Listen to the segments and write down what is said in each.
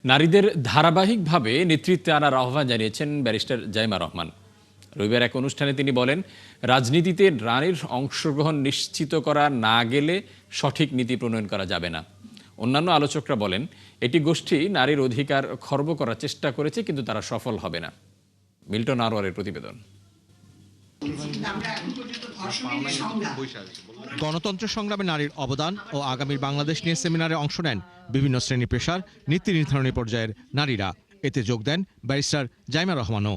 নারীদের ধারাবাহিকভাবে নেতৃত্বে আনার আহ্বান জানিয়েছেন ব্যারিস্টার জাইমা রহমান। রবিবার এক অনুষ্ঠানে তিনি বলেন, রাজনীতিতে নারীর অংশগ্রহণ নিশ্চিত করা না গেলে সঠিক নীতি প্রণয়ন করা যাবে না। অন্যান্য আলোচকরা বলেন, এটি গোষ্ঠী নারীর অধিকার খর্ব করার চেষ্টা করেছে, কিন্তু তারা সফল হবে না। মিল্টন আরওয়ারের প্রতিবেদন। গণতন্ত্র সংগ্রামে নারীর অবদান ও আগামীর বাংলাদেশ নিয়ে সেমিনারে অংশ নেন বিভিন্ন শ্রেণী পেশার নীতি নির্ধারণী পর্যায়ের নারীরা। এতে যোগ দেন ব্যারিস্টার জাইমা রহমানও।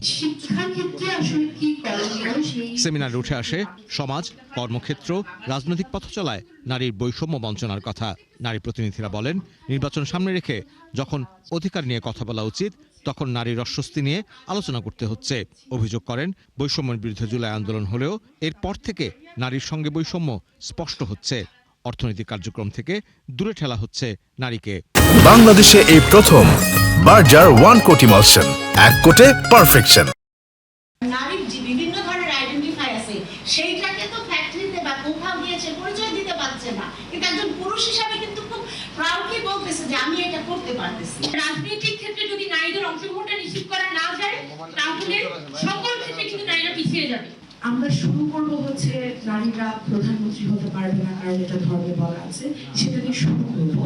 সেমিনারে উঠে আসে সমাজ, কর্মক্ষেত্র, রাজনৈতিক পথচলায় নারীর বৈষম্য বঞ্চনার কথা। নারী প্রতিনিধিরা বলেন, নির্বাচন সামনে রেখে যখন অধিকার নিয়ে কথা বলা উচিত, তখন নারীর অস্বস্তি নিয়ে আলোচনা করতে হচ্ছে। অভিযোগ করেন, বৈষম্যের বিরুদ্ধে জুলাই আন্দোলন হলেও এরপর থেকে নারীর সঙ্গে বৈষম্য স্পষ্ট হচ্ছে। অর্থনৈতিক কার্যক্রম থেকে দূরে ঠেলা হচ্ছে নারীকে। বাংলাদেশে এই প্রথম বার্জার 1 কোটি মালসন, 1 কোটে পারফেকশন। নারীর যে বিভিন্ন ধরনের আইডেন্টিফাই আছে, সেইটাকে তো ফ্যাক্টরিতে বা কোথাও গিয়েছে পরিচয় দিতে পারছে না, কিন্তু একজন পুরুষ হিসাবে কিন্তু খুব প্রাউডলি বলতেছে যে আমি এটা করতে পারতেছি। রাজনৈতিক ক্ষেত্রে যদি নারীদের অংশগ্রহণটা নিশ্চিত করা না যায়, তাহলে সকল ক্ষেত্রে কিন্তু নারীরা পিছিয়ে যাবে। আমরা শুরু করবো হচ্ছে নারীরা প্রধানমন্ত্রী হতে পারবে না কারণ এটা ধর্মে বলা আছে, সেটা দিয়ে শুরু করবো,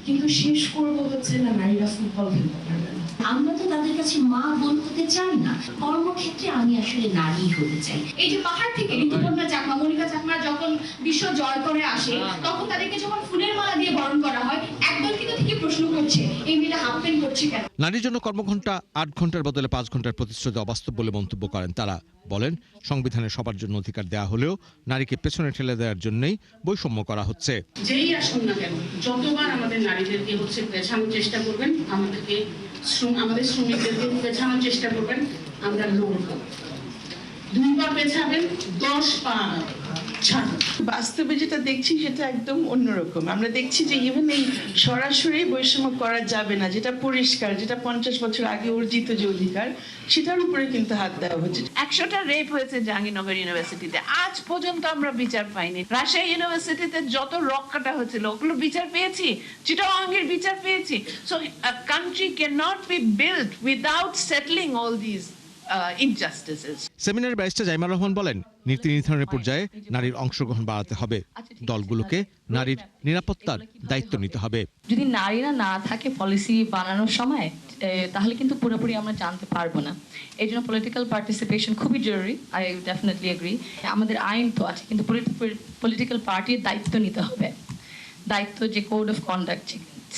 কিন্তু শেষ করবো হচ্ছে না নারীরা ফুটবল খেলতে পারবে না। আমরা তো তাদের কাছে মা বোন হতে চাই না, কর্মক্ষেত্রে আমি আসলে নারী হতে চাই। এই যে পাহাড় থেকে ঋতুপর্ণা চাকমা, মনিকা চাকমা যখন বিশ্ব জয় করে আসে, তখন তাদেরকে যখন ফুলের মালা দিয়ে বরণ করা হয়, একদল কিন্তু থেকে প্রশ্ন করছে এই মেয়েটা হাফ প্যান্ট করছে কেন। নারীর জন্য কর্মঘণ্টা 8 ঘন্টার বদলে 5 ঘন্টার প্রতিশ্রুতি অবাস্তব বলে মন্তব্য করেন তারা। বলেন, সংবিধানে সবার জন্য অধিকার দেওয়া হলেও নারীকে পেছনে ঠেলে দেওয়ার জন্যই বৈষম্য করা হচ্ছে। যেই আসুন না কেন, যতবার আমাদের নারীদেরকে পেছানোর চেষ্টা করবেন, আমাদের শ্রমিকদেরকে পেছানোর চেষ্টা করবেন, আমরা লড়ব। 2 পা পেছাবেন, 10 পা ছাড়বেন। বাস্তবে যেটা দেখছি সেটা একদম অন্যরকম। আমরা দেখছি যে ইভেন এই সরাসরি বৈষম্য করা যাবে না, যেটা পরিষ্কার, যেটা 50 বছর আগে অর্জিত যে অধিকার, সেটার উপরে কিন্তু হাত দেওয়া হচ্ছে। 100টা রেপ হয়েছে জাহাঙ্গীরনগর ইউনিভার্সিটিতে, আজ পর্যন্ত আমরা বিচার পাইনি। রাজশাহী ইউনিভার্সিটিতে যত রক কাটা হয়েছিল, ওগুলো বিচার পেয়েছি। চিটাগাংয়ের বিচার পেয়েছি। So a country can not be built without settling all this injustices. সেমিনারে ব্যারিস্টার জাইমা রহমান বলেন, নীতি নির্ধারণের পর্যায়ে নারীর অংশগ্রহণ বাড়াতে হবে। দলগুলোকে নারীর নিরাপত্তার দায়িত্ব নিতে হবে। যদি নারীরা না থাকে পলিসি বানানোর সময়, তাহলে কিন্তু পুরোপুরি আমরা জানতে পারবো না। এই জন্য পলিটিক্যাল পার্টিসিপেশন খুবই জরুরি। I definitely agree. আমাদের আইন তো আছে, কিন্তু পলিটিক্যাল পার্টির দায়িত্ব নিতে হবে। দায়িত্ব যে কোড অফ কন্ডাক্ট,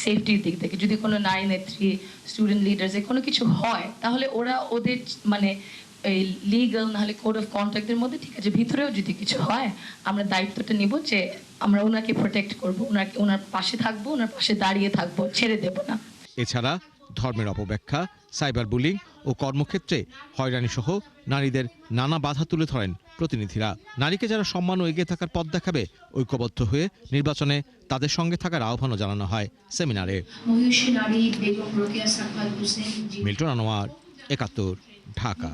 সেফটির দিক থেকে যদি কোনো নারী নেত্রী, স্টুডেন্ট লিডার যে কোনো কিছু হয়, তাহলে ওরা ওদের মানে এই লিগাল নাহলে কোড অফ কন্ডাক্টের মধ্যে, ঠিক আছে, ভিতরেও যদি কিছু হয়, আমরা দায়িত্বটা নিব যে আমরা ওনাকে প্রোটেক্ট করবো, ওনার পাশে থাকবো, ওনার পাশে দাঁড়িয়ে থাকবো, ছেড়ে দেব না। এছাড়া ধর্মের অপব্যাখ্যা, সাইবার বুলিং ও কর্মক্ষেত্রে হয়রানি সহ নারীদের নানা বাধা তুলে ধরেন প্রতিনিধিরা। নারীকে যারা সম্মান ও এগিয়ে থাকার পথ দেখাবে, ঐক্যবদ্ধ হয়ে নির্বাচনে তাদের সঙ্গে থাকার আহ্বানও জানানো হয় সেমিনারে। মিল্টন আনোয়ার, 71, ঢাকা।